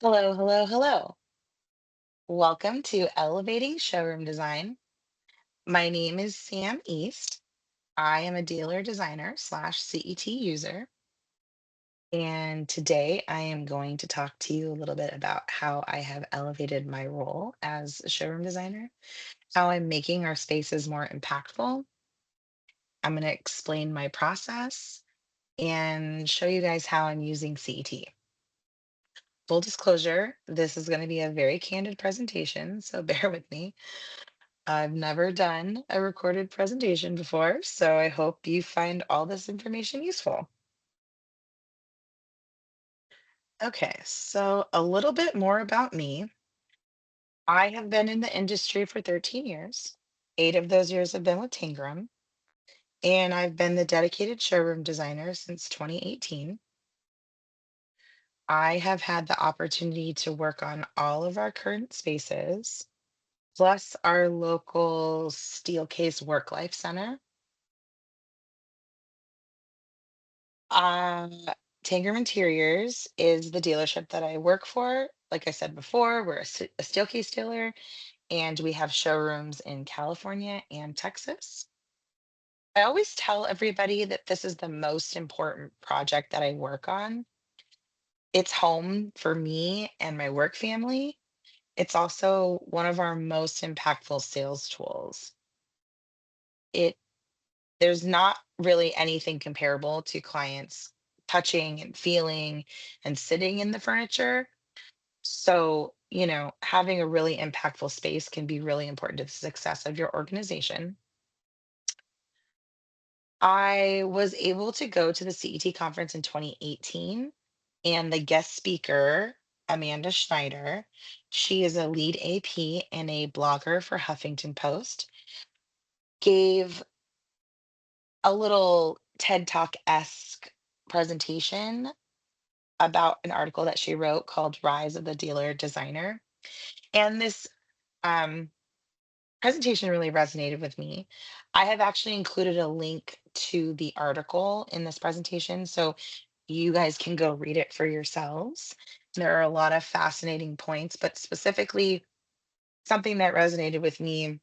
Hello, hello, hello. Welcome to Elevating Showroom Design. My name is Sam East. I am a dealer designer slash CET user. And today I am going to talk to you a little bit about how I have elevated my role as a showroom designer, how I'm making our spaces more impactful. I'm going to explain my process and show you guys how I'm using CET. Full disclosure, this is going to be a very candid presentation, so bear with me. I've never done a recorded presentation before, so I hope you find all this information useful. Okay, so a little bit more about me. I have been in the industry for 13 years. 8 of those years have been with Tangram, and I've been the dedicated showroom designer since 2018. I have had the opportunity to work on all of our current spaces, plus our local Steelcase Work Life Center. Uh, Tangram Interiors is the dealership that I work for. Like I said before, we're a Steelcase dealer, and we have showrooms in California and Texas. I always tell everybody that this is the most important project that I work on. It's home for me and my work family. It's also one of our most impactful sales tools. It There's not really anything comparable to clients touching and feeling and sitting in the furniture. So, having a really impactful space can be really important to the success of your organization. I was able to go to the CET conference in 2018, and the guest speaker, Amanda Schneider, she is a lead AP and a blogger for Huffington Post, gave a little TED Talk-esque presentation about an article that she wrote called Rise of the Dealer Designer. And this um, presentation really resonated with me. I have actually included a link to the article in this presentation, so you guys can go read it for yourselves. There are a lot of fascinating points, but specifically, something that resonated with me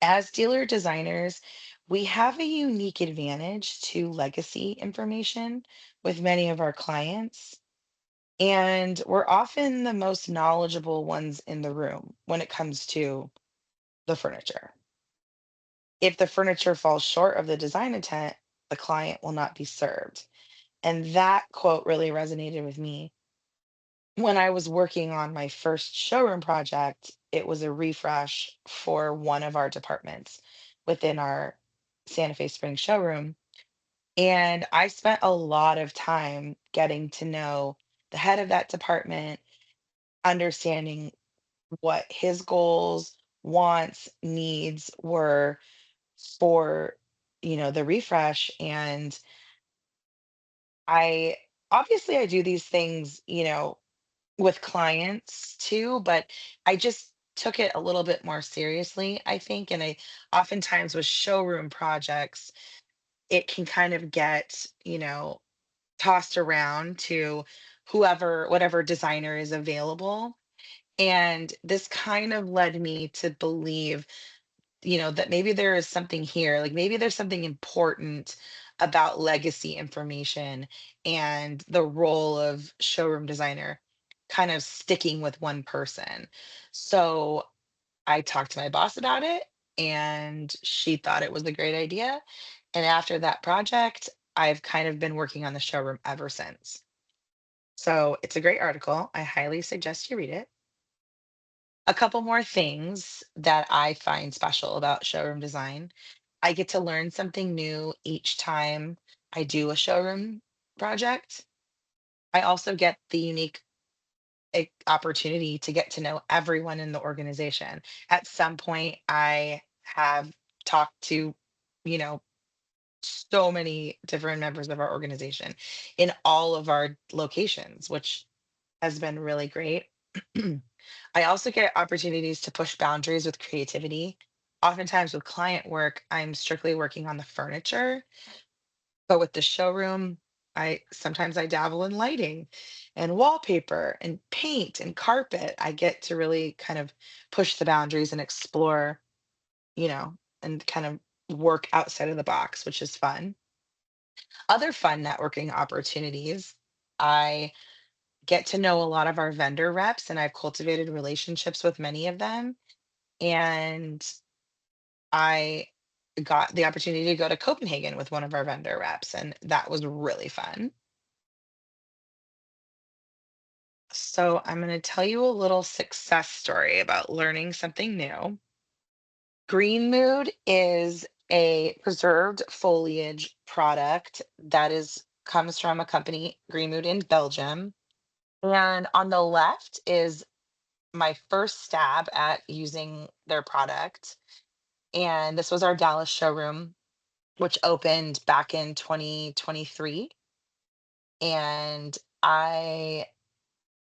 as dealer designers, we have a unique advantage to legacy information with many of our clients. And we're often the most knowledgeable ones in the room when it comes to the furniture. If the furniture falls short of the design intent, the client will not be served. And that quote really resonated with me. When I was working on my first showroom project, it was a refresh for one of our departments within our Santa Fe Springs showroom. And I spent a lot of time getting to know the head of that department, understanding what his goals, wants, needs were for, the refresh. And I obviously I do these things, with clients too, but I just took it a little bit more seriously, I think. And I oftentimes with showroom projects, it can kind of get, tossed around to whatever designer is available. And this kind of led me to believe, that maybe there is something here, like maybe there's something important about legacy information and the role of showroom designer kind of sticking with one person. So I talked to my boss about it, and she thought it was a great idea. And after that project, I've kind of been working on the showroom ever since. So it's a great article. I highly suggest you read it. A couple more things that I find special about showroom design. I get to learn something new each time I do a showroom project. I also get the unique opportunity to get to know everyone in the organization. At some point, I have talked to, you know, so many different members of our organization in all of our locations, which has been really great. I also get opportunities to push boundaries with creativity. Oftentimes with client work, I'm strictly working on the furniture, but with the showroom, I sometimes I dabble in lighting and wallpaper and paint and carpet. I get to really kind of push the boundaries and explore, you know, and kind of work outside of the box, which is fun. Other fun networking opportunities. I get to know a lot of our vendor reps, and I've cultivated relationships with many of them. And I got the opportunity to go to Copenhagen with one of our vendor reps, and that was really fun. So, I'm going to tell you a little success story about learning something new. Green Mood is a preserved foliage product that is comes from a company, Green Mood in Belgium. And on the left is my first stab at using their product. And this was our Dallas showroom, which opened back in 2023. And I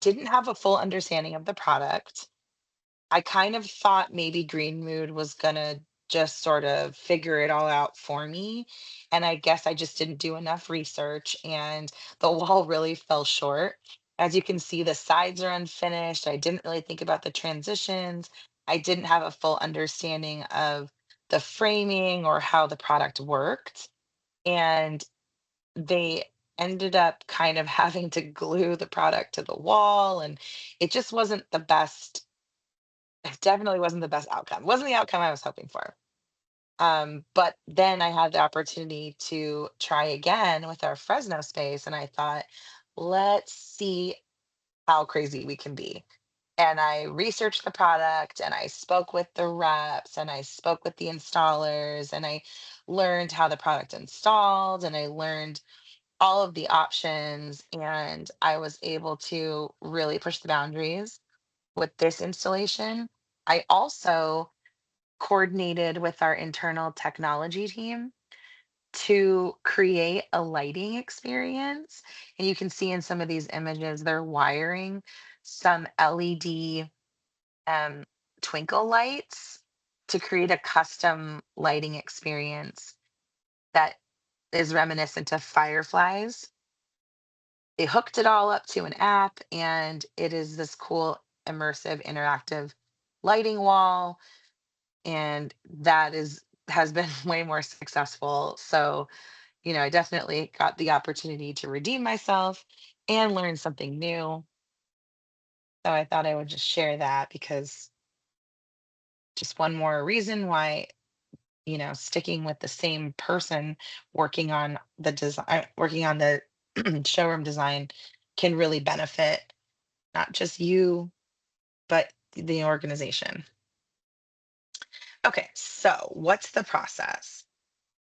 didn't have a full understanding of the product. I kind of thought maybe Green Mood was gonna just sort of figure it all out for me. And I guess I just didn't do enough research and the wall really fell short. As you can see, the sides are unfinished. I didn't really think about the transitions. I didn't have a full understanding of the framing or how the product worked. And they ended up kind of having to glue the product to the wall. And it just wasn't the best it definitely wasn't the best outcome. Wasn't the outcome I was hoping for. But then I had the opportunity to try again with our Fresno space, and I thought, let's see how crazy we can be. And I researched the product, and I spoke with the reps, and I spoke with the installers, and I learned how the product installed, and I learned all of the options, and I was able to really push the boundaries with this installation. I also coordinated with our internal technology team to create a lighting experience. And you can see in some of these images, they're wiring some LED um, twinkle lights to create a custom lighting experience that is reminiscent of fireflies. They hooked it all up to an app, and it is this cool, immersive, interactive lighting wall, and that is has been way more successful. So, I definitely got the opportunity to redeem myself and learn something new. So I thought I would just share that because just one more reason why, sticking with the same person working on the showroom design can really benefit not just you, but the organization. Okay, so what's the process?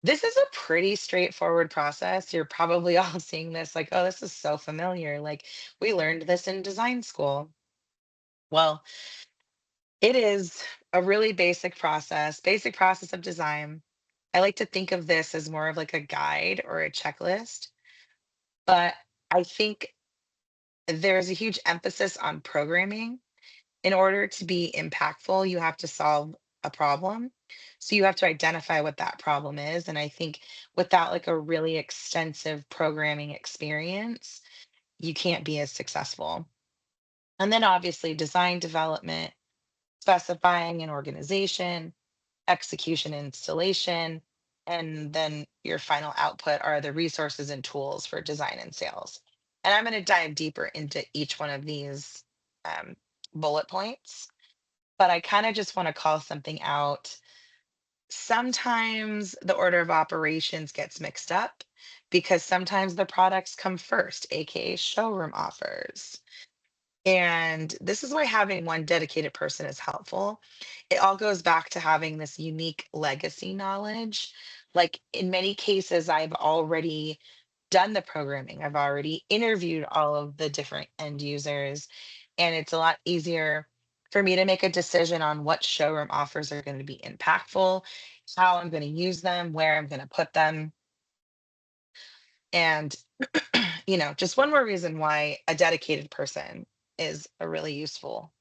This is a pretty straightforward process. You're probably all seeing this like, oh, this is so familiar. Like, we learned this in design school. Well, it is a really basic process of design. I like to think of this as more of like a guide or a checklist, but I think there's a huge emphasis on programming. In order to be impactful, you have to solve a problem. So you have to identify what that problem is. And I think without like a really extensive programming experience, you can't be as successful. And then obviously design development, specifying an organization, execution, installation, and then your final output are the resources and tools for design and sales. And I'm going to dive deeper into each one of these um, bullet points, but I kind of just want to call something out. Sometimes the order of operations gets mixed up because sometimes the products come first, aka showroom offers. And this is why having one dedicated person is helpful. It all goes back to having this unique legacy knowledge. Like in many cases, I've already done the programming, I've already interviewed all of the different end users, and it's a lot easier for me to make a decision on what showroom offers are going to be impactful, how I'm going to use them, where I'm going to put them. And just one more reason why a dedicated person is a really useful.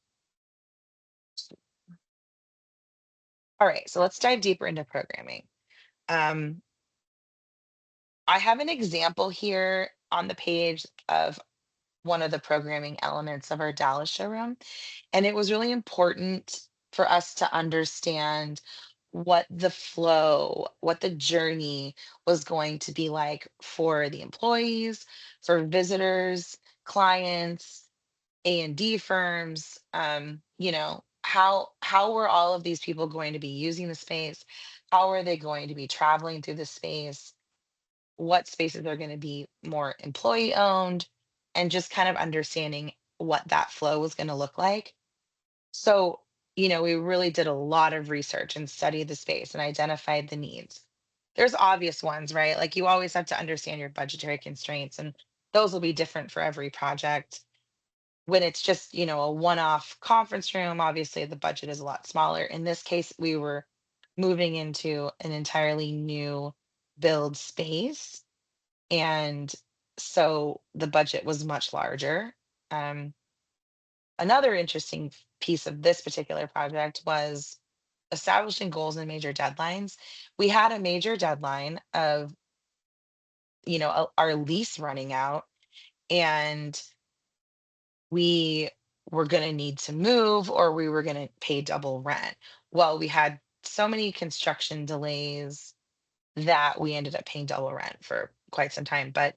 All right, so let's dive deeper into programming. Um, I have an example here. on the page of one of the programming elements of our Dallas showroom. And it was really important for us to understand what the flow, what the journey was going to be like for the employees, for visitors, clients, A&D firms, how were all of these people going to be using the space? How are they going to be traveling through the space? What spaces are going to be more employee owned, and just kind of understanding what that flow was going to look like. So, we really did a lot of research and studied the space and identified the needs. There's obvious ones, right? Like you always have to understand your budgetary constraints, and those will be different for every project. When it's just, a one off conference room, obviously the budget is a lot smaller. In this case, we were moving into an entirely new build space. And so the budget was much larger. Um, Another interesting piece of this particular project was establishing goals and major deadlines. We had a major deadline of, our lease running out, and we were going to need to move or we were going to pay double rent. Well, we had so many construction delays that we ended up paying double rent for quite some time. But,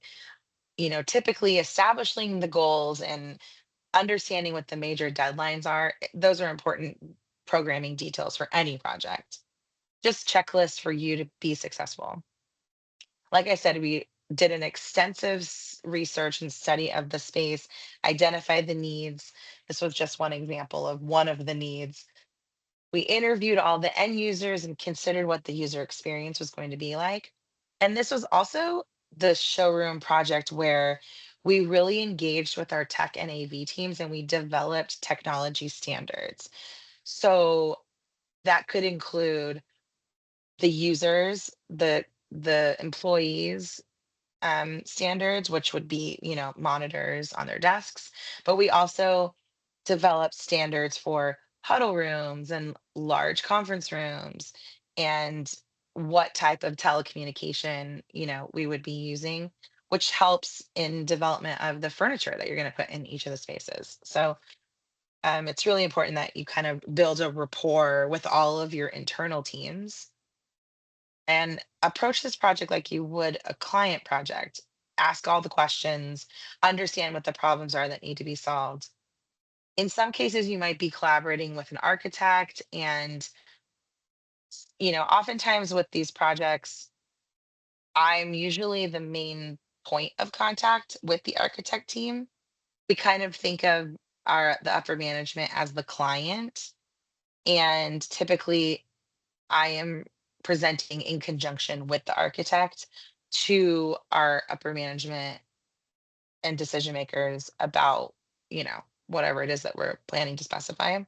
typically establishing the goals and understanding what the major deadlines are, those are important programming details for any project. Just checklists for you to be successful. Like I said, we did an extensive research and study of the space, identified the needs. This was just one example of one of the needs. We interviewed all the end users and considered what the user experience was going to be like. And this was also the showroom project where we really engaged with our tech and AV teams and we developed technology standards. So that could include the users, the employees, standards, which would be, monitors on their desks. But we also developed standards for huddle rooms and large conference rooms and what type of telecommunication, we would be using, which helps in development of the furniture that you're going to put in each of the spaces. So it's really important that you kind of build a rapport with all of your internal teams and approach this project like you would a client project. Ask all the questions, understand what the problems are that need to be solved. In some cases, you might be collaborating with an architect, and oftentimes with these projects, I'm usually the main point of contact with the architect team. We kind of think of the upper management as the client, and typically I am presenting in conjunction with the architect to our upper management and decision makers about, whatever it is that we're planning to specify.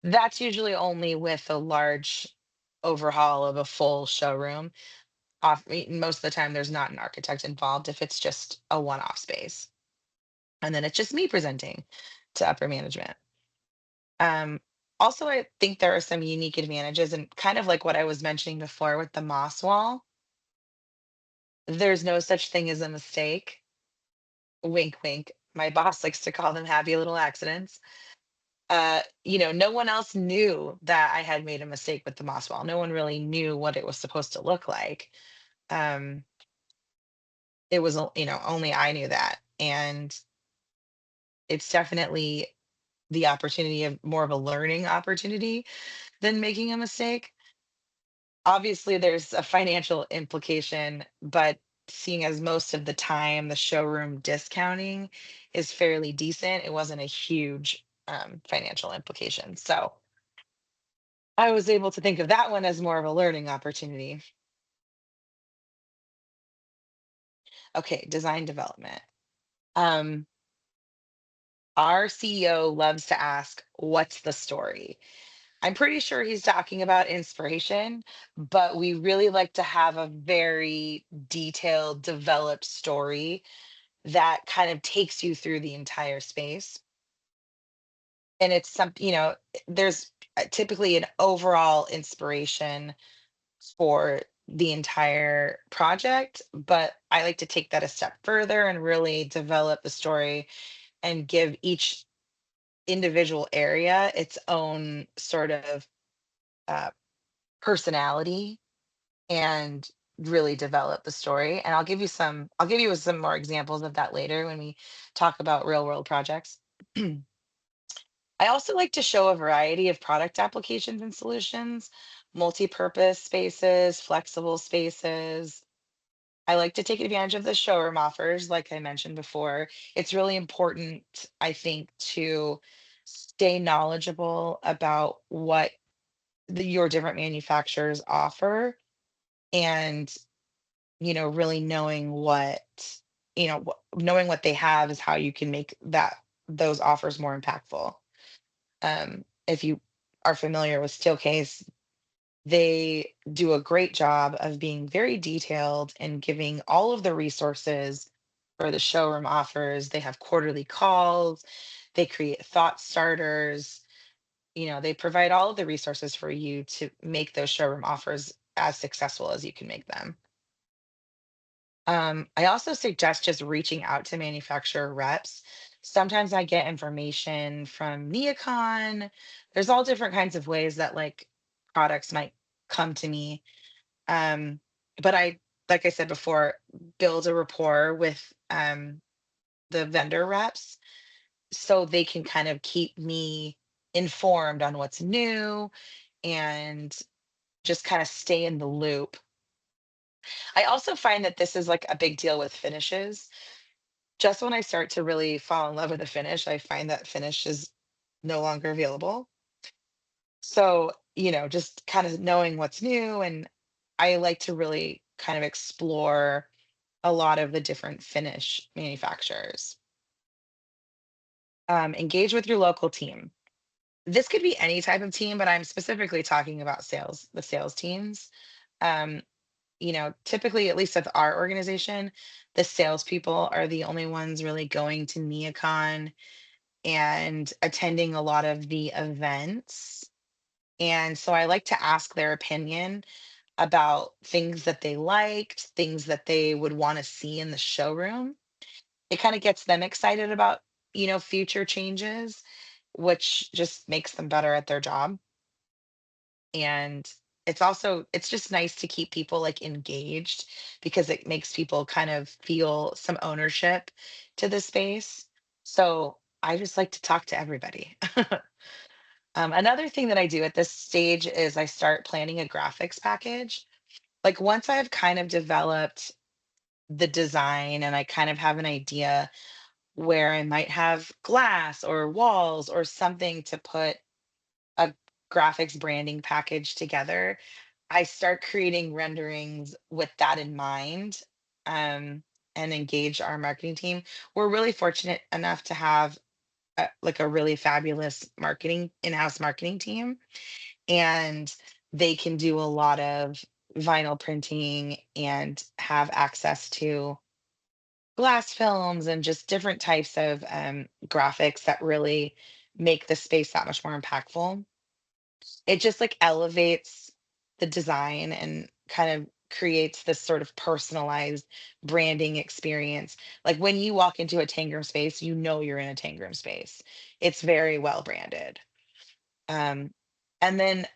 That's usually only with a large overhaul of a full showroom. Most of the time, there's not an architect involved if it's just a one off space. And then it's just me presenting to upper management. Um, Also, I think there are some unique advantages, and kind of like what I was mentioning before with the moss wall, there's no such thing as a mistake. Wink, wink. My boss likes to call them happy little accidents. No one else knew that I had made a mistake with the moss wall. No one really knew what it was supposed to look like. Um, it was, only I knew that. And it's definitely the opportunity of more of a learning opportunity than making a mistake. Obviously, there's a financial implication, but seeing as most of the time the showroom discounting is fairly decent, it wasn't a huge financial implication. So I was able to think of that one as more of a learning opportunity. Okay, design development. Um, our CEO loves to ask, what's the story? I'm pretty sure he's talking about inspiration, but we really like to have a very detailed, developed story that kind of takes you through the entire space. And it's there's typically an overall inspiration for the entire project, but I like to take that a step further and really develop the story and give each individual area its own sort of uh, personality and really develop the story. And I'll give you some more examples of that later when we talk about real world projects. I also like to show a variety of product applications and solutions, multi-purpose spaces, flexible spaces. I like to take advantage of the showroom offers, like I mentioned before. It's really important, I think, to stay knowledgeable about what your different manufacturers offer, and really knowing knowing what they have is how you can make those offers more impactful. If you are familiar with Steelcase, they do a great job of being very detailed and giving all of the resources for the showroom offers. They have quarterly calls, they create thought starters, they provide all of the resources for you to make those showroom offers as successful as you can make them. I also suggest just reaching out to manufacturer reps. Sometimes I get information from Neocon. There's all different kinds of ways that like products might come to me. Um, but like I said before, build a rapport with the vendor reps so they can kind of keep me informed on what's new and just kind of stay in the loop. I also find that this is like a big deal with finishes. Just when I start to really fall in love with a finish, I find that finish is no longer available. So, just kind of knowing what's new, and I like to really kind of explore a lot of the different finish manufacturers. Engage with your local team. This could be any type of team, but I'm specifically talking about sales, the sales teams. Um, Typically, at least with our organization, the salespeople are the only ones really going to Neocon and attending a lot of the events. And so I like to ask their opinion about things that they liked, things that they would want to see in the showroom. It kind of gets them excited about, future changes, which just makes them better at their job. And it's just nice to keep people like engaged because it makes people kind of feel some ownership to the space. So I just like to talk to everybody. Another thing that I do at this stage is I start planning a graphics package. Like once I've kind of developed the design and I kind of have an idea where I might have glass or walls or something to put a graphics branding package together, I start creating renderings with that in mind, um, and engage our marketing team. We're really fortunate enough to have like a really fabulous marketing in-house marketing team, and they can do a lot of vinyl printing and have access to glass films and just different types of graphics that really make the space that much more impactful. It just like elevates the design and kind of creates this sort of personalized branding experience. Like when you walk into a Tangram space, you know you're in a Tangram space. It's very well branded. Um, and then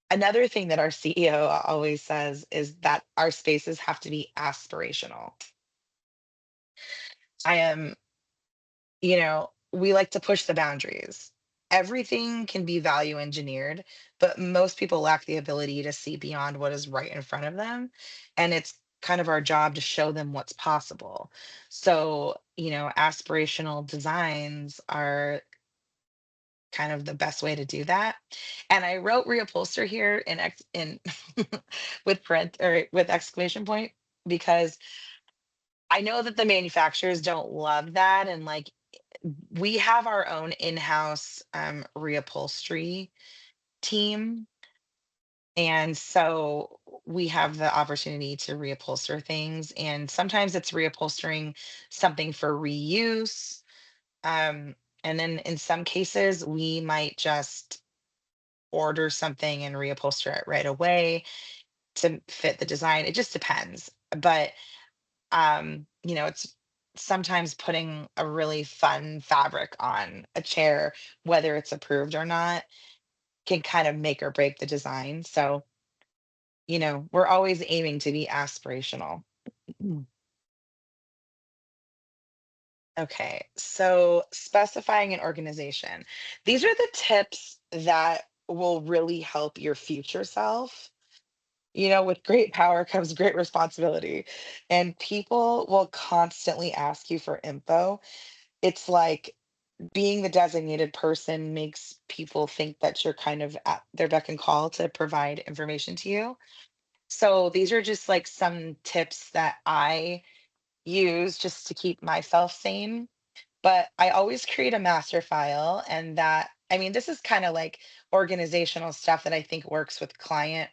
another thing that our CEO always says is that our spaces have to be aspirational. I am we like to push the boundaries. Everything can be value engineered, but most people lack the ability to see beyond what is right in front of them. And it's kind of our job to show them what's possible. So, aspirational designs are kind of the best way to do that. And I wrote reupholster here in with print or with exclamation point because I know that the manufacturers don't love that, and like we have our own in-house reupholstery team, and so we have the opportunity to reupholster things, and sometimes it's reupholstering something for reuse, um, and then in some cases we might just order something and reupholster it right away. to fit the design. It just depends. But it's sometimes putting a really fun fabric on a chair, whether it's approved or not, can kind of make or break the design. So, we're always aiming to be aspirational. Mm. Okay, so specifying an organization. These are the tips that will really help your future self. With great power comes great responsibility, and people will constantly ask you for info. It's like being the designated person makes people think that you're kind of at their beck and call to provide information to you. So these are just like some tips that I use just to keep myself sane. But I always create a master file, and I mean, this is kind of like organizational stuff that I think works with client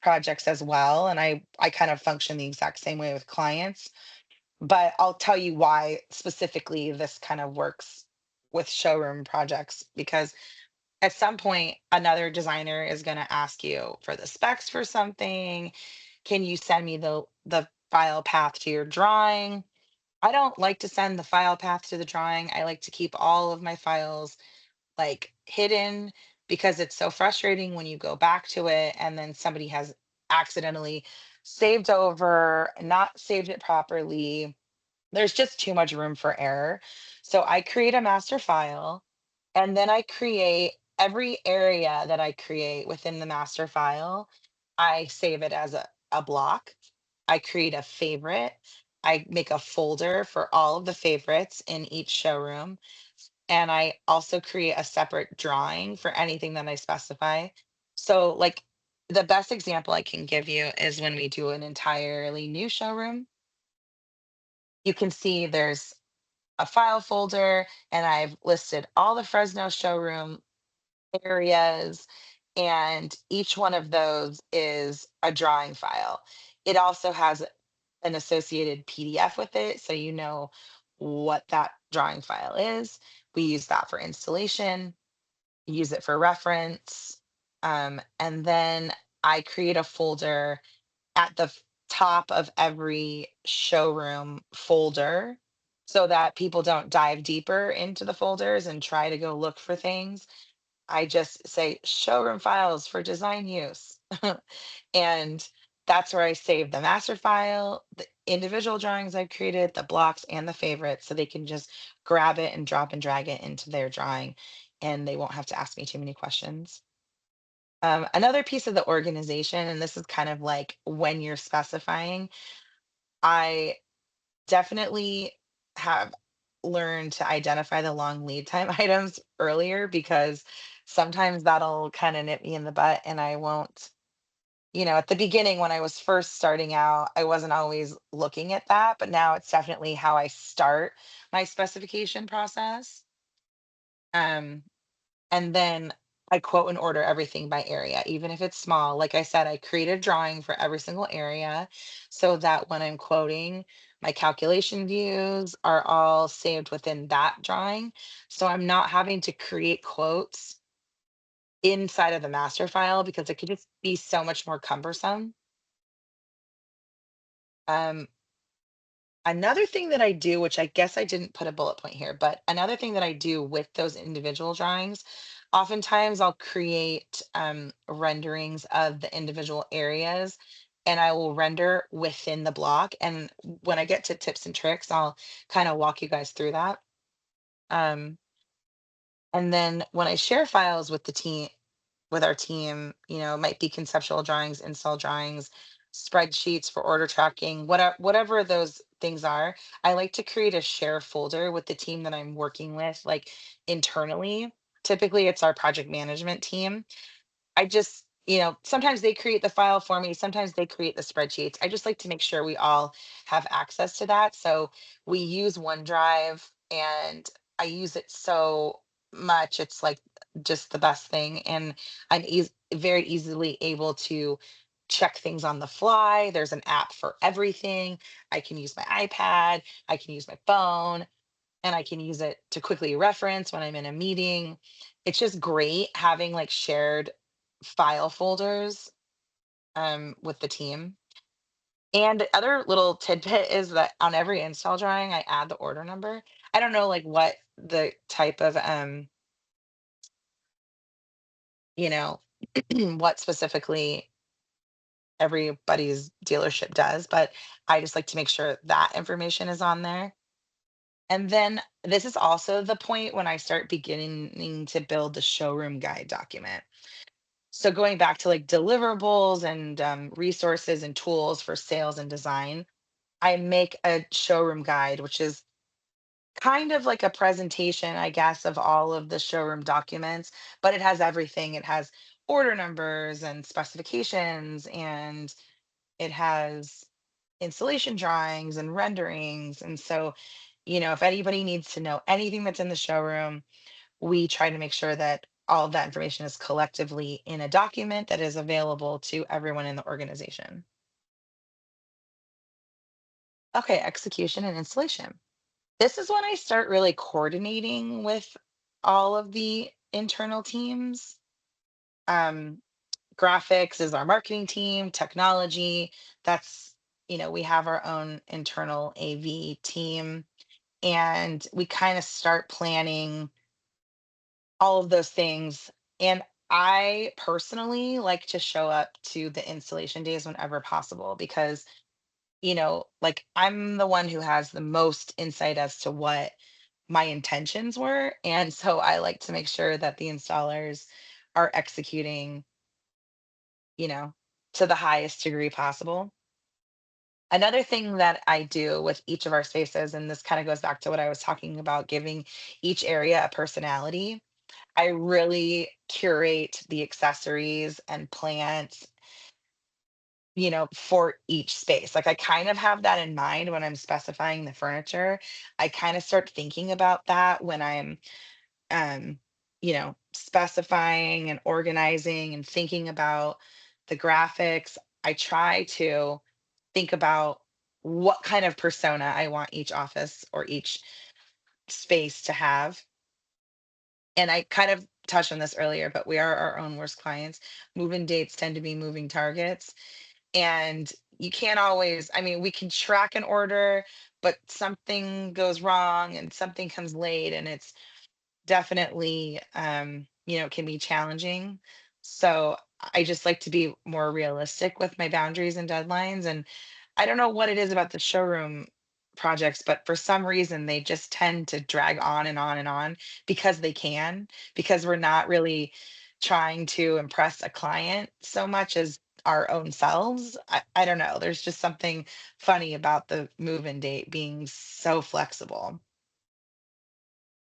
projects as well. And I kind of function the exact same way with clients, but I'll tell you why specifically this kind of works with showroom projects, because at some point another designer is going to ask you for the specs for something. Can you send me the file path to your drawing? I don't like to send the file path to the drawing. I like to keep all of my files like hidden, because it's so frustrating when you go back to it and then somebody has accidentally saved over, not saved it properly. There's just too much room for error. So I create a master file, and then I create every area that I create within the master file. I save it as a block. I create a favorite. I make a folder for all of the favorites in each showroom. And I also create a separate drawing for anything that I specify. So, like, the best example I can give you is when we do an entirely new showroom. You can see there's a file folder, and I've listed all the Fresno showroom areas, and each one of those is a drawing file. It also has an associated PDF with it, so you know what that drawing file is. We use that for installation, use it for reference. And then I create a folder at the top of every showroom folder so that people don't dive deeper into the folders and try to go look for things. I just say showroom files for design use. And that's where I save the master file, the individual drawings I've created, the blocks, and the favorites, so they can just grab it and drop and drag it into their drawing, and they won't have to ask me too many questions. Another piece of the organization, and this is kind of like when you're specifying, I definitely have learned to identify the long lead time items earlier, because sometimes that'll kind of nip me in the butt and I won't, at the beginning when I was first starting out, I wasn't always looking at that, but now it's definitely how I start my specification process. Um, And then I quote and order everything by area, even if it's small. Like I said, I create a drawing for every single area so that when I'm quoting, my calculation views are all saved within that drawing. So I'm not having to create quotes inside of the master file, because it could just be so much more cumbersome. Um, Another thing that I do, which I guess I didn't put a bullet point here, but another thing that I do with those individual drawings, oftentimes I'll create renderings of the individual areas, and I will render within the block. And when I get to tips and tricks, I'll kind of walk you guys through that. Um, and then when I share files with our team, it might be conceptual drawings, install drawings, spreadsheets for order tracking, whatever those things are. I like to create a share folder with the team that I'm working with, like internally. Typically, it's our project management team. I just, sometimes they create the file for me, sometimes they create the spreadsheets. I just like to make sure we all have access to that. So we use OneDrive, and I use it so much. It's like just the best thing. And very easily able to check things on the fly. There's an app for everything. I can use my iPad, I can use my phone, and I can use it to quickly reference when I'm in a meeting. It's just great having like shared file folders. with the team. And the other little tidbit is that on every install drawing, I add the order number. I don't know like what the type of you know, what specifically everybody's dealership does, but I just like to make sure that information is on there. And then this is also the point when I start beginning to build the showroom guide document. So going back to like deliverables and resources and tools for sales and design, I make a showroom guide, which is kind of like a presentation, I guess, of all of the showroom documents, but it has everything. It has order numbers and specifications, and it has installation drawings and renderings. And so, if anybody needs to know anything that's in the showroom, we try to make sure that all of that information is collectively in a document that is available to everyone in the organization. Okay, execution and installation. This is when I start really coordinating with all of the internal teams. Um, Graphics is our marketing team, technology, that's, we have our own internal AV team, and we kind of start planning all of those things. And I personally like to show up to the installation days whenever possible because, like I'm the one who has the most insight as to what my intentions were. And so I like to make sure that the installers are executing, you know, to the highest degree possible. Another thing that I do with each of our spaces, and this kind of goes back to what I was talking about, giving each area a personality. I really curate the accessories and plants, for each space. Like I kind of have that in mind when I'm specifying the furniture. I kind of start thinking about that when I'm specifying and organizing and thinking about the graphics. I try to think about what kind of persona I want each office or each space to have. And I kind of touched on this earlier, but we are our own worst clients. Move-in dates tend to be moving targets. And you can't always, I mean, we can track an order, but something goes wrong and something comes late and it's definitely, can be challenging. So I just like to be more realistic with my boundaries and deadlines. And I don't know what it is about the showroom projects, but for some reason they just tend to drag on and on and on because they can, because we're not really trying to impress a client so much as our own selves. I don't know. There's just something funny about the move-in date being so flexible.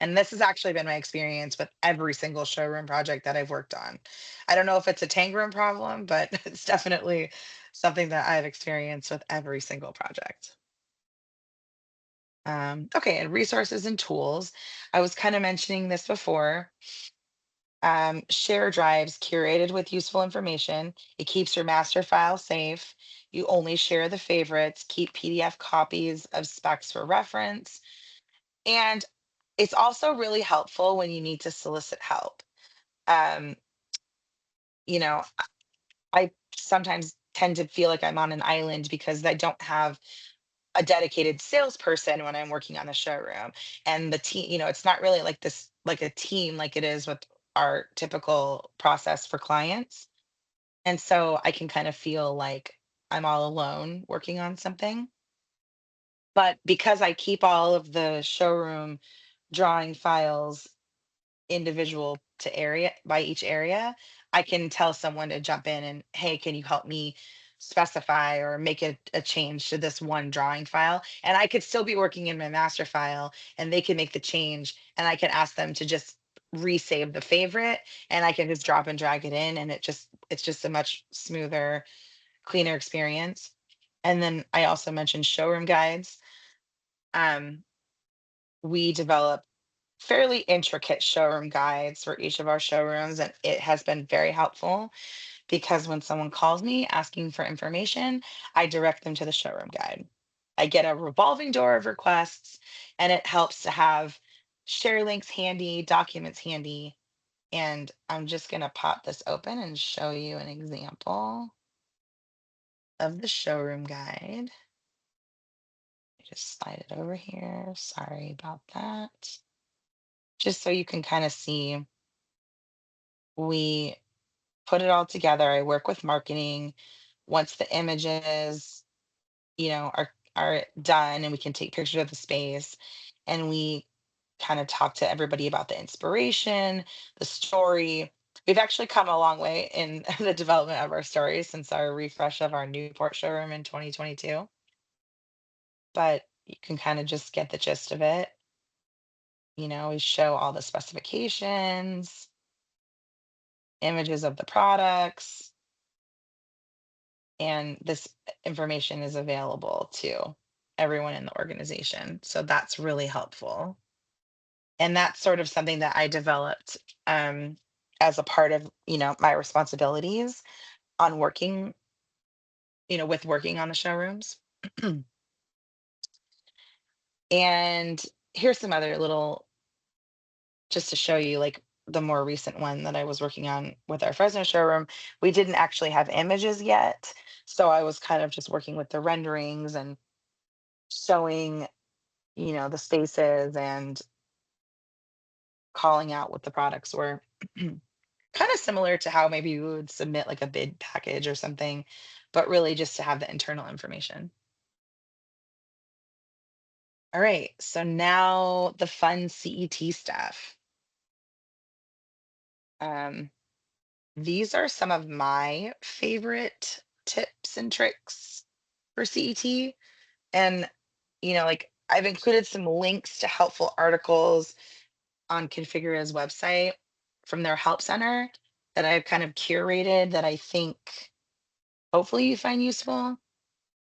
And this has actually been my experience with every single showroom project that I've worked on. I don't know if it's a Tangram problem, but it's definitely something that I've experienced with every single project. Okay, and resources and tools. I was kind of mentioning this before. Share drives curated with useful information. It keeps your master file safe. You only share the favorites. Keep PDF copies of specs for reference. And it's also really helpful when you need to solicit help. Um, you know, I sometimes tend to feel like I'm on an island because I don't have a dedicated salesperson when I'm working on the showroom. And the team, it's not really like this, like a team like it is with our typical process for clients. And so I can kind of feel like I'm all alone working on something. But because I keep all of the showroom drawing files individual to area by each area, I can tell someone to jump in and, hey, can you help me specify or make a change to this one drawing file? And I could still be working in my master file and they can make the change and I can ask them to just resave the favorite and I can just drop and drag it in and it's just a much smoother, cleaner experience. And then I also mentioned showroom guides. Um, we develop fairly intricate showroom guides for each of our showrooms, and it has been very helpful because when someone calls me asking for information, I direct them to the showroom guide. I get a revolving door of requests, and it helps to have share links handy, documents handy. And I'm just going to pop this open and show you an example. of the showroom guide. Just slide it over here. Sorry about that. Just so you can kind of see, we put it all together. I work with marketing. Once the images, are done and we can take pictures of the space, and we kind of talk to everybody about the inspiration, the story. We've actually come a long way in the development of our story since our refresh of our Newport showroom in 2022, but you can kind of just get the gist of it. We show all the specifications, images of the products, and this information is available to everyone in the organization. So that's really helpful. And that's sort of something that I developed as a part of, my responsibilities on working, with working on the showrooms. And here's some other little, just to show you, like the more recent one that I was working on with our Fresno showroom. We didn't actually have images yet. So I was kind of just working with the renderings and showing, the spaces and calling out what the products were. Kind of similar to how maybe you would submit like a bid package or something, but really just to have the internal information. All right, so now the fun CET stuff. Um, these are some of my favorite tips and tricks for CET. And, like I've included some links to helpful articles on Configura's website from their help center that I've kind of curated that I think hopefully you find useful.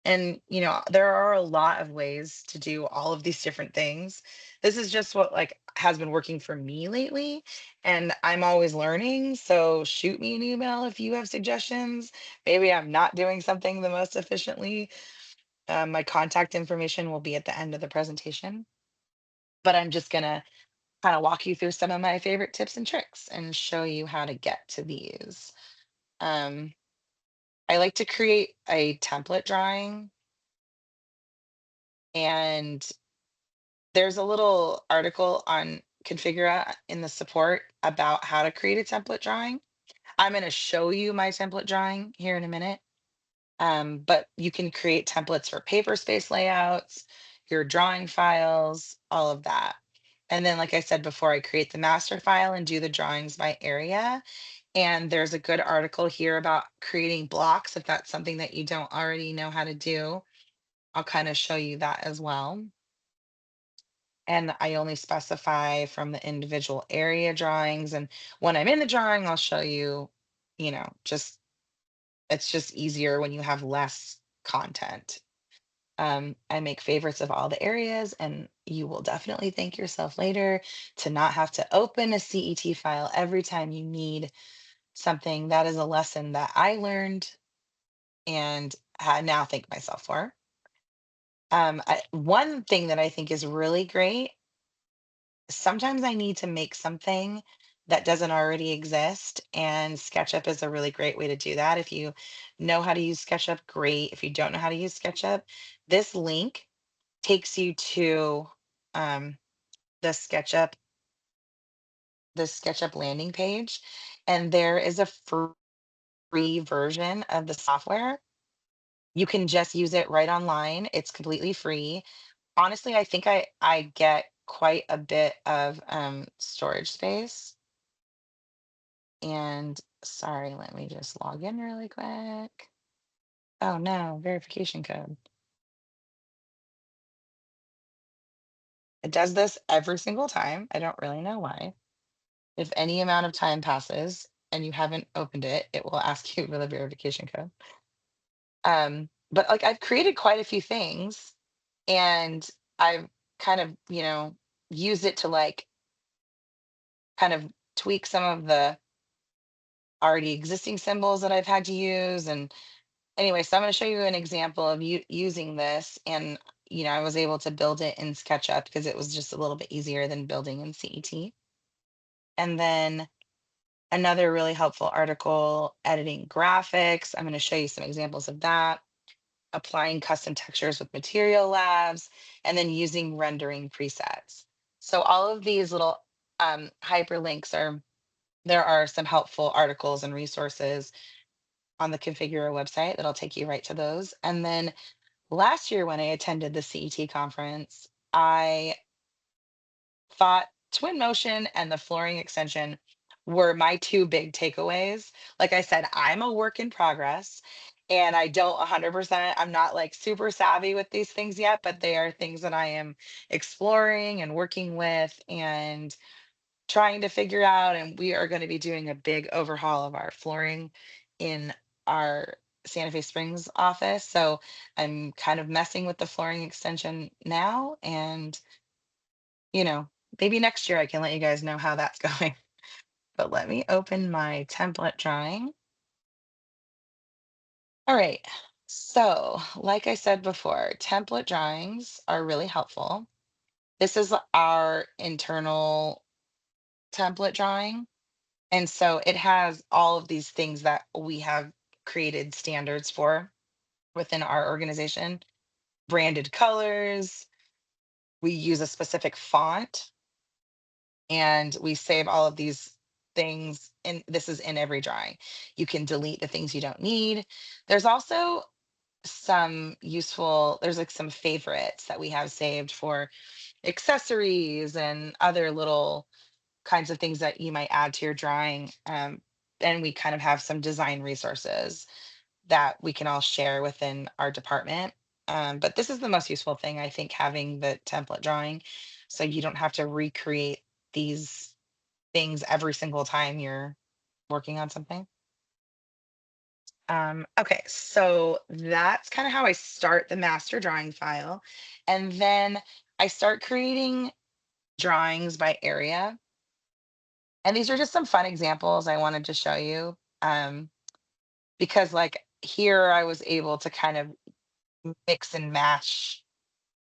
And, there are a lot of ways to do all of these different things. This is just what like has been working for me lately, and I'm always learning. So shoot me an email if you have suggestions. Maybe I'm not doing something the most efficiently. My contact information will be at the end of the presentation, but I'm just gonna kind of walk you through some of my favorite tips and tricks and show you how to get to these. Um, I like to create a template drawing, and there's a little article on Configura in the support about how to create a template drawing. I'm going to show you my template drawing here in a minute. But you can create templates for paper space layouts, your drawing files, all of that. And then, like I said before, I create the master file and do the drawings by area. And there's a good article here about creating blocks if that's something that you don't already know how to do. I'll kind of show you that as well. And I only specify from the individual area drawings. And when I'm in the drawing, I'll show you, just it's just easier when you have less content. I make favorites of all the areas, and you will definitely thank yourself later to not have to open a CET file every time you need something. That is a lesson that I learned and I now thank myself for. One thing that I think is really great, sometimes I need to make something that doesn't already exist, and SketchUp is a really great way to do that. If you know how to use SketchUp, great. If you don't know how to use SketchUp, this link takes you to um, the SketchUp, the SketchUp landing page, and there is a free version of the software. You can just use it right online. It's completely free. Honestly, I think I get quite a bit of storage space. And sorry, let me just log in really quick. Oh no, verification code. It does this every single time. I don't really know why. If any amount of time passes and you haven't opened it, it will ask you for the verification code. But like I've created quite a few things, and I've kind of, used it to like kind of tweak some of the already existing symbols that I've had to use. And anyway, so I'm going to show you an example of using this. And, I was able to build it in SketchUp because it was just a little bit easier than building in CET. And then another really helpful article, editing graphics. I'm going to show you some examples of that. applying custom textures with material labs, and then using rendering presets. So all of these little hyperlinks are there are some helpful articles and resources on the Configura website that'll take you right to those. And then last year when I attended the CET conference, I thought Twin Motion and the flooring extension were my two big takeaways. Like I said, I'm a work in progress and I don't 100%, I'm not like super savvy with these things yet, but they are things that I am exploring and working with and trying to figure out. And we are going to be doing a big overhaul of our flooring in our Santa Fe Springs office. So I'm kind of messing with the flooring extension now and you know, maybe next year I can let you guys know how that's going. But let me open my template drawing. All right. So, like I said before, template drawings are really helpful. This is our internal template drawing. And so it has all of these things that we have created standards for within our organization, branded colors. We use a specific font and we save all of these things and this is in every drawing. You can delete the things you don't need. There's also there's like some favorites that we have saved for accessories and other little kinds of things that you might add to your drawing. And we kind of have some design resources that we can all share within our department. But this is the most useful thing, I think, having the template drawing. So you don't have to recreate these things every single time you're working on something. Okay, so that's kind of how I start the master drawing file. And then I start creating drawings by area. And these are just some fun examples I wanted to show you. Because like here I was able to kind of mix and match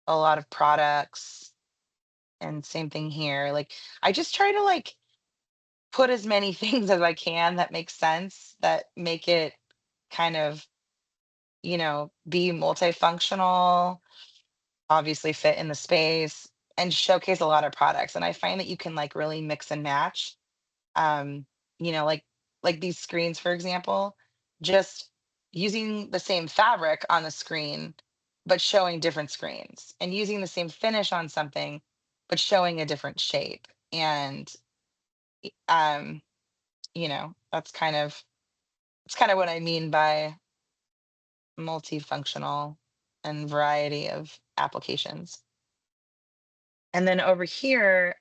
a lot of products and same thing here. Like I just try to like put as many things as I can that make sense, that make it kind of, be multifunctional, obviously fit in the space and showcase a lot of products. And I find that you can like really mix and match. Um, like these screens, for example, just using the same fabric on the screen, but showing different screens and using the same finish on something, but showing a different shape. And um, that's kind of what I mean by multifunctional and variety of applications. And then over here,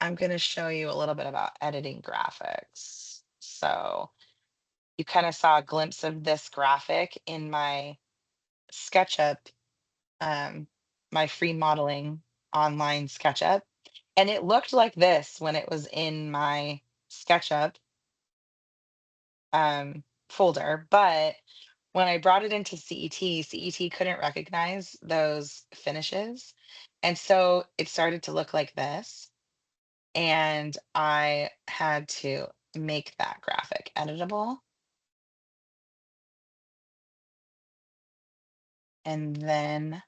I'm going to show you a little bit about editing graphics. So you kind of saw a glimpse of this graphic in my SketchUp, um, my free modeling online SketchUp. And it looked like this when it was in my SketchUp folder. But when I brought it into CET couldn't recognize those finishes. And so it started to look like this. And I had to make that graphic editable. And then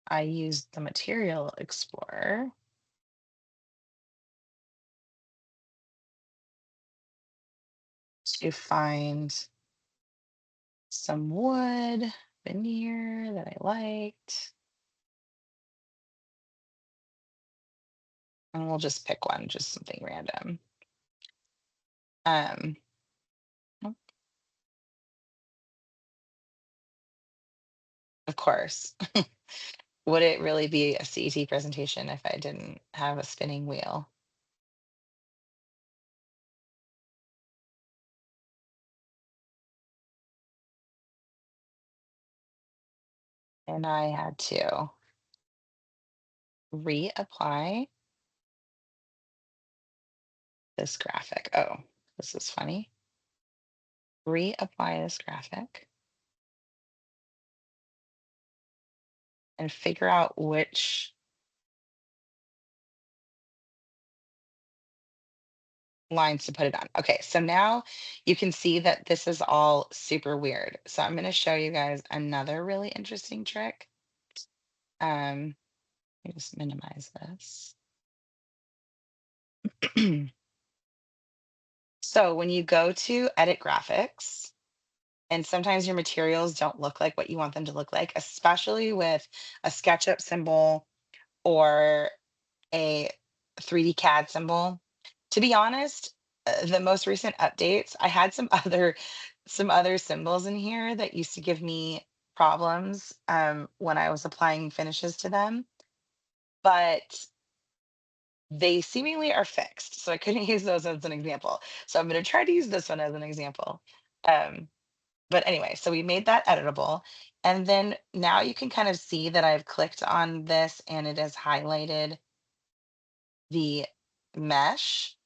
I used the Material Explorer to find some wood veneer that I liked. And we'll just pick one, just something random. Um, oh, of course. Would it really be a CET presentation if I didn't have a spinning wheel? And I had to reapply this graphic. Oh, this is funny. Reapply this graphic and figure out which lines to put it on. Okay, so now you can see that this is all super weird. So I'm going to show you guys another really interesting trick. Let me just minimize this. So when you go to edit graphics, and sometimes your materials don't look like what you want them to look like, especially with a SketchUp symbol or a 3D CAD symbol. To be honest, the most recent updates, I had some other symbols in here that used to give me problems when I was applying finishes to them, but they seemingly are fixed. So I couldn't use those as an example. So I'm going to try to use this one as an example. Um, but anyway, so we made that editable. And then now you can kind of see that I've clicked on this and it has highlighted the mesh.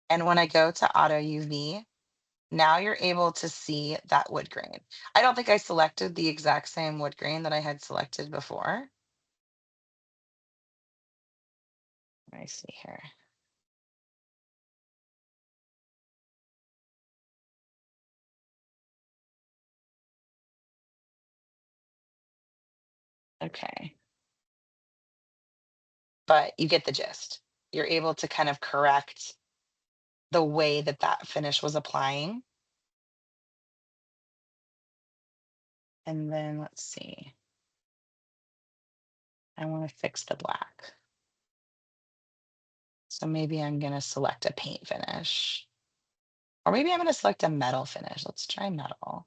And when I go to auto UV, now you're able to see that wood grain. I don't think I selected the exact same wood grain that I had selected before. Let me see here. Okay. But you get the gist. You're able to kind of correct the way that that finish was applying. And then let's see. I want to fix the black. So maybe I'm going to select a paint finish. Or maybe I'm going to select a metal finish. Let's try metal.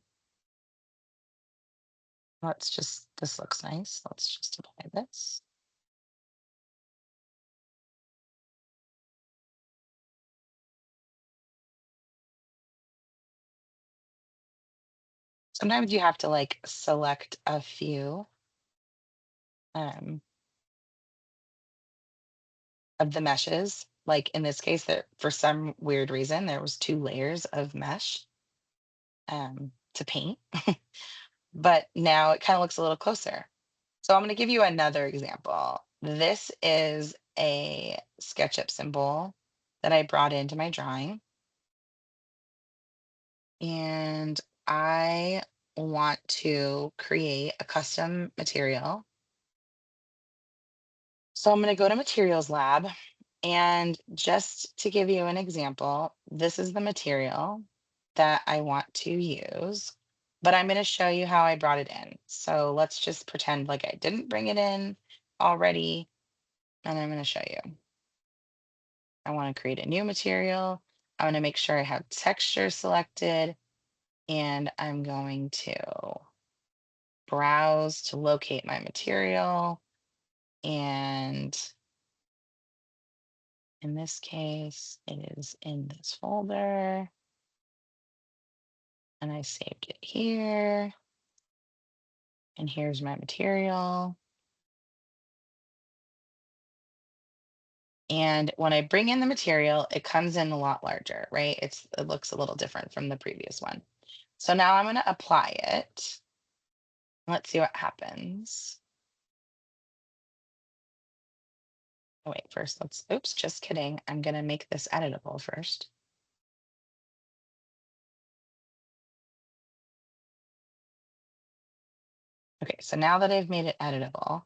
This looks nice. Let's just apply this. Sometimes you have to like select a few um, of the meshes. Like in this case, there for some weird reason there was two layers of mesh to paint, but now it kind of looks a little closer. So I'm going to give you another example. This is a SketchUp symbol that I brought into my drawing, and I want to create a custom material. So I'm going to go to Materials Lab. And just to give you an example, this is the material that I want to use, but I'm going to show you how I brought it in. So let's just pretend like I didn't bring it in already, and I'm going to show you. I want to create a new material. I want to make sure I have texture selected, and I'm going to browse to locate my material. And in this case, it is in this folder, and I saved it here. And here's my material. And when I bring in the material, it comes in a lot larger, right? It looks a little different from the previous one. So now I'm going to apply it. Let's see what happens. Oh, wait, first oops, just kidding. I'm going to make this editable first. Okay, so now that I've made it editable,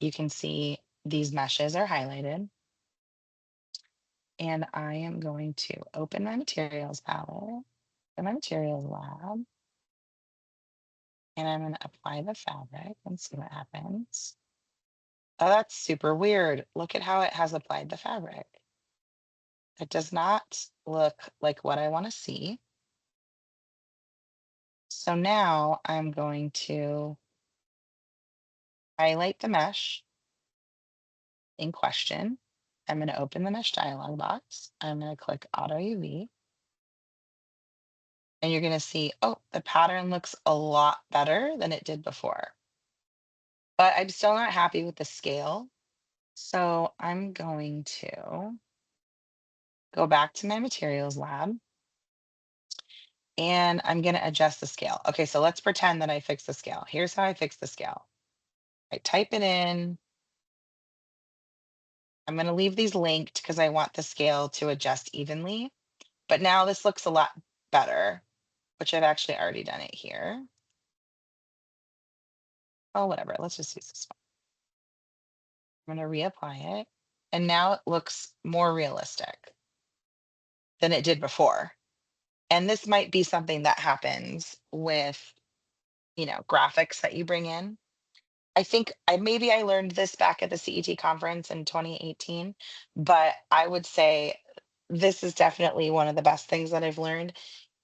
you can see these meshes are highlighted. And I am going to open my materials palette, in my materials lab, and I'm going to apply the fabric and see what happens. Oh, that's super weird. Look at how it has applied the fabric. It does not look like what I want to see. So now I'm going to highlight the mesh in question. I'm going to open the mesh dialog box. I'm going to click Auto UV. And you're going to see, oh, the pattern looks a lot better than it did before. But I'm still not happy with the scale. So I'm going to go back to my materials lab, and I'm going to adjust the scale. Okay, so let's pretend that I fixed the scale. Here's how I fix the scale. I type it in, I'm going to leave these linked because I want the scale to adjust evenly. But now this looks a lot better, which I've actually already done it here. Oh, whatever. Let's just use this one. I'm going to reapply it. And now it looks more realistic than it did before. And this might be something that happens with, graphics that you bring in. I think I learned this back at the CET conference in 2018, but I would say this is definitely one of the best things that I've learned.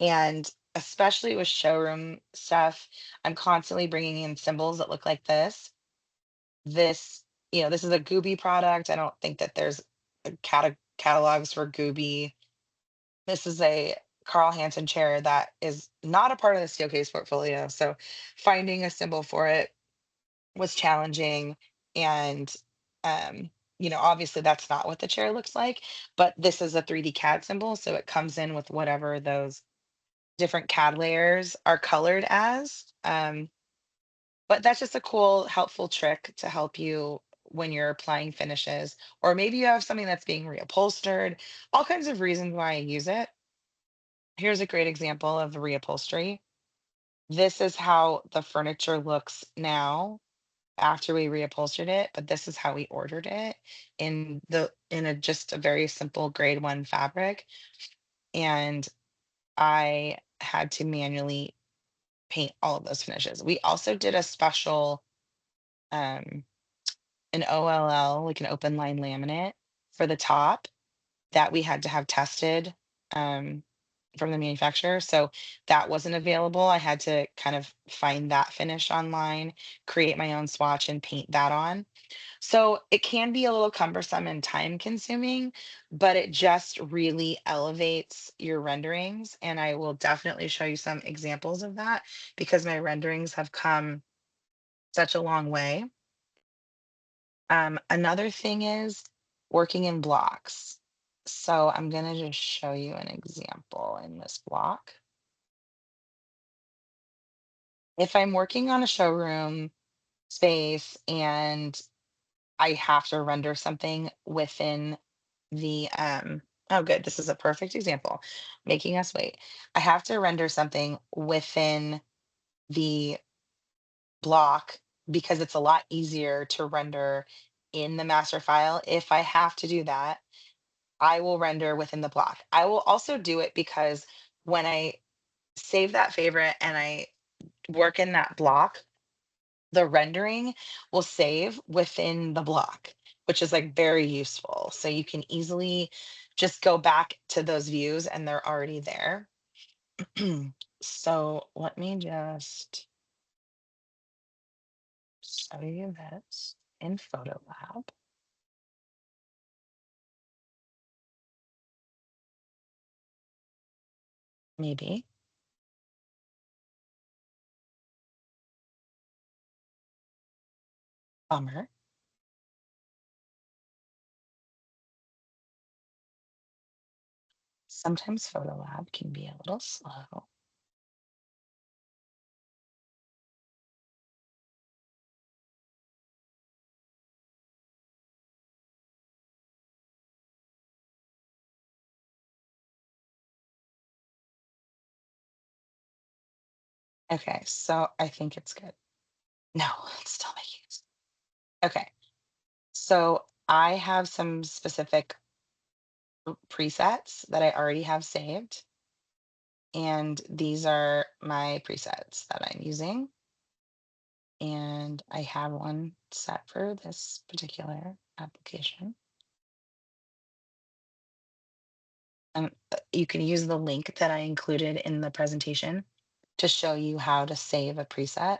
And especially with showroom stuff, I'm constantly bringing in symbols that look like this. This, this is a Gooby product. I don't think that there's catalogs for Gooby. This is a Carl Hansen chair that is not a part of the Steelcase portfolio. So finding a symbol for it was challenging. And, obviously that's not what the chair looks like, but this is a 3D CAD symbol. So it comes in with whatever those different CAD layers are colored as. But that's just a cool, helpful trick to help you when you're applying finishes, or maybe you have something that's being reupholstered, all kinds of reasons why I use it. Here's a great example of the reupholstery. This is how the furniture looks now after we reupholstered it, but this is how we ordered it in a just a very simple grade one fabric. And I had to manually paint all of those finishes. We also did a special um an OLL, like an open line laminate for the top that we had to have tested um from the manufacturer. So that wasn't available. I had to kind of find that finish online, create my own swatch and paint that on. So it can be a little cumbersome and time consuming, but it just really elevates your renderings. And I will definitely show you some examples of that because my renderings have come such a long way. Another thing is working in blocks. So I'm going to just show you an example in this block. If I'm working on a showroom space and I have to render something within oh good, this is a perfect example, making us wait. I have to render something within the block because it's a lot easier to render in the master file. If I have to do that, I will render within the block. I will also do it because when I save that favorite and I work in that block, the rendering will save within the block, which is like very useful. So you can easily just go back to those views and they're already there. So let me just show you this in Photo Lab. Maybe. Bummer. Sometimes Photo Lab can be a little slow. Okay, so I think it's good. No, it's still making it. Okay, so I have some specific presets that I already have saved. And these are my presets that I'm using. And I have one set for this particular application. You can use the link that I included in the presentation to show you how to save a preset.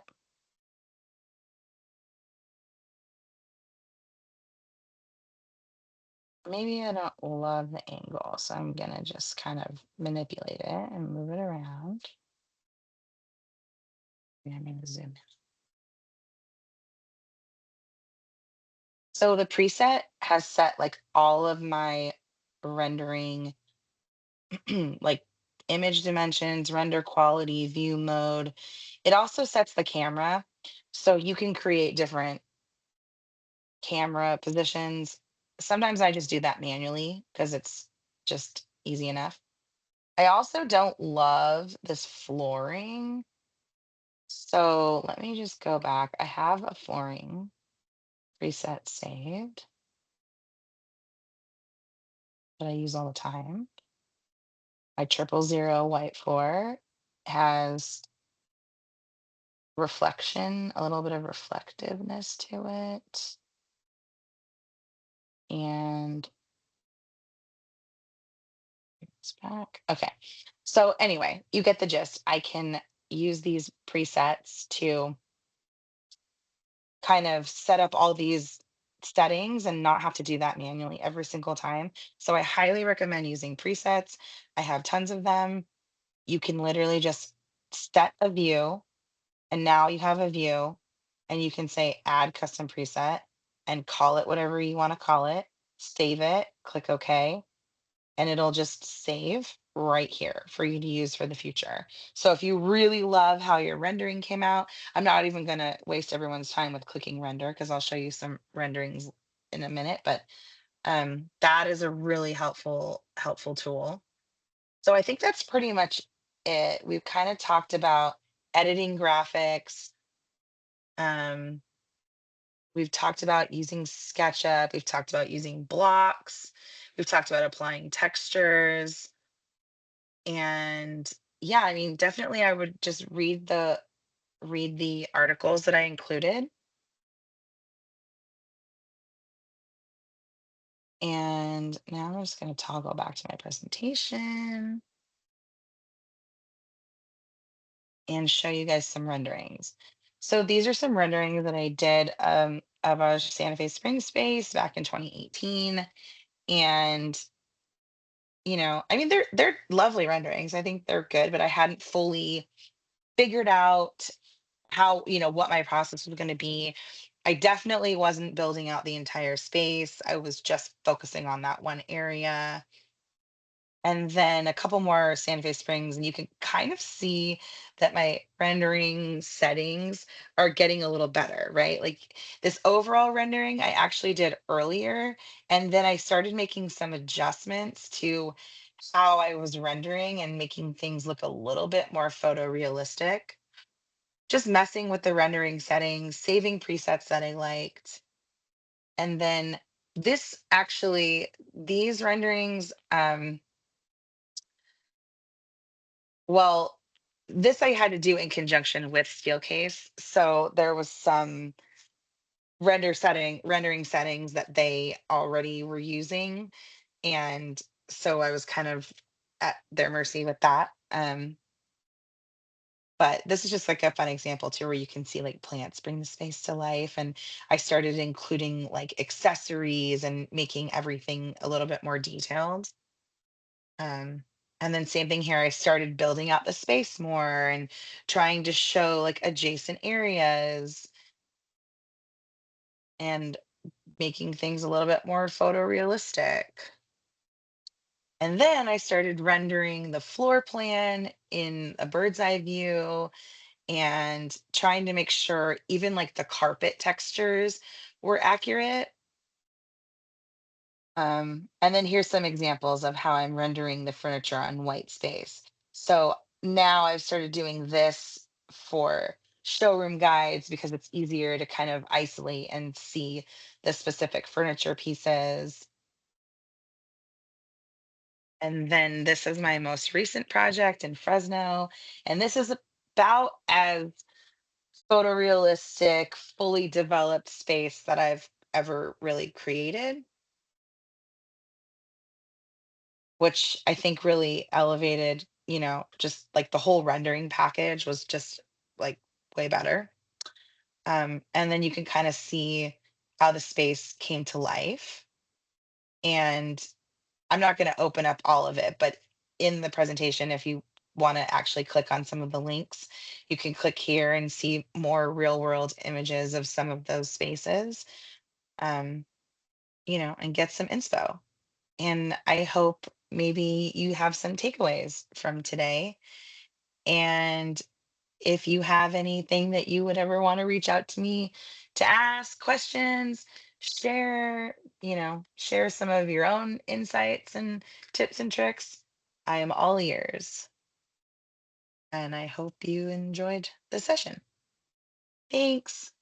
Maybe I don't love the angle, so I'm gonna just kind of manipulate it and move it around. And I'm gonna zoom in. So the preset has set like all of my rendering, like image dimensions, render quality, view mode. It also sets the camera. So you can create different camera positions. sometimes I just do that manually because it's just easy enough. I also don't love this flooring. So let me just go back. I have a flooring preset saved that I use all the time. My 000 white floor has reflection, a little bit of reflectiveness to it. And it's back. Okay. So anyway, you get the gist. I can use these presets to kind of set up all these settings and not have to do that manually every single time. So I highly recommend using presets. I have tons of them. You can literally just set a view, and now you have a view, and you can say add custom preset and call it whatever you want to call it, save it, click OK, and it'll just save right here for you to use for the future. So if you really love how your rendering came out, I'm not even going to waste everyone's time with clicking render because I'll show you some renderings in a minute, but that is a really helpful tool. So I think that's pretty much it. We've kind of talked about editing graphics. Um, we've talked about using SketchUp. We've talked about using blocks. We've talked about applying textures. And yeah, I mean, definitely I would just read the articles that I included. And now I'm just going to toggle back to my presentation and show you guys some renderings. So these are some renderings that I did of our Santa Fe Spring space back in 2018. And I mean, they're lovely renderings. I think they're good, but I hadn't fully figured out how, what my process was going to be. I definitely wasn't building out the entire space. I was just focusing on that one area. And then a couple more Santa Fe Springs, and you can kind of see that my rendering settings are getting a little better, right? Like this overall rendering, I actually did earlier, and then I started making some adjustments to how I was rendering and making things look a little bit more photorealistic. Just messing with the rendering settings, saving presets that I liked. And then these renderings, well, this I had to do in conjunction with Steelcase. So there was some rendering settings that they already were using. And so I was kind of at their mercy with that. But this is just like a fun example too, where you can see like plants bring the space to life. And I started including like accessories and making everything a little bit more detailed. Um, and then same thing here, I started building out the space more and trying to show like adjacent areas and making things a little bit more photorealistic. And then I started rendering the floor plan in a bird's eye view and trying to make sure even like the carpet textures were accurate. And then here's some examples of how I'm rendering the furniture on white space. So now I've started doing this for showroom guides because it's easier to kind of isolate and see the specific furniture pieces. And then this is my most recent project in Fresno. And this is about as photorealistic, fully developed space that I've ever really created, which I think really elevated, just like the whole rendering package was just like way better. And then you can kind of see how the space came to life. And I'm not going to open up all of it, but in the presentation, if you want to actually click on some of the links, you can click here and see more real world images of some of those spaces. Um, and get some inspo. And I hope maybe you have some takeaways from today. And if you have anything that you would ever want to reach out to me to ask questions, share some of your own insights and tips and tricks. I am all ears, and I hope you enjoyed the session. Thanks.